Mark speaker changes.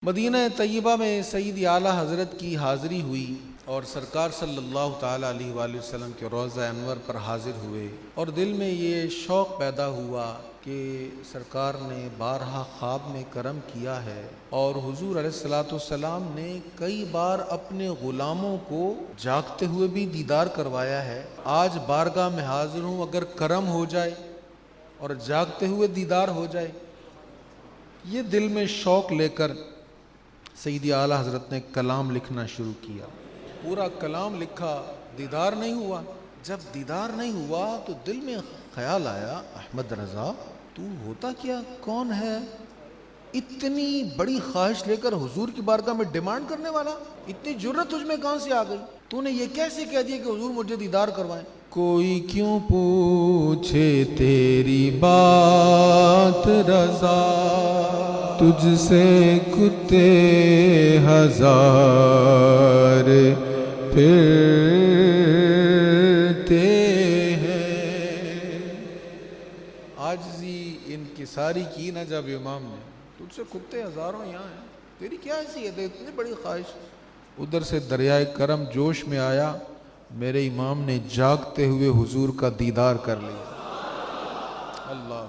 Speaker 1: مدینہ طیبہ میں سید اعلیٰ حضرت کی حاضری ہوئی اور سرکار صلی اللہ تعالیٰ علیہ وآلہ وسلم کے روضہ انور پر حاضر ہوئے، اور دل میں یہ شوق پیدا ہوا کہ سرکار نے بارہا خواب میں کرم کیا ہے، اور حضور علیہ الصلوۃ والسلام نے کئی بار اپنے غلاموں کو جاگتے ہوئے بھی دیدار کروایا ہے۔ آج بارگاہ میں حاضر ہوں، اگر کرم ہو جائے اور جاگتے ہوئے دیدار ہو جائے، یہ دل میں شوق لے کر سید اعلیٰ حضرت نے کلام لکھنا شروع کیا۔ پورا کلام لکھا، دیدار نہیں ہوا۔ جب دیدار نہیں ہوا تو دل میں خیال آیا، احمد رضا تو ہوتا کیا کون ہے؟ اتنی بڑی خواہش لے کر حضور کی بارگاہ میں ڈیمانڈ کرنے والا، اتنی جرت تجھ میں کہاں سے آ گئی؟ تو نے یہ کیسے کہہ دیا کہ حضور مجھے دیدار کروائیں؟ کوئی کیوں پوچھے تیری بات رضا، تجھ سے کتے ہزار پھرتے ہیں۔ عاجزی انکساری کی نہ جب امام نے، تجھ سے کتے ہزاروں یہاں ہیں، تیری کیا حیثیت ہے؟ اتنی بڑی خواہش۔ ادھر سے دریائے کرم جوش میں آیا، میرے امام نے جاگتے ہوئے حضور کا دیدار کر لیا۔ اللہ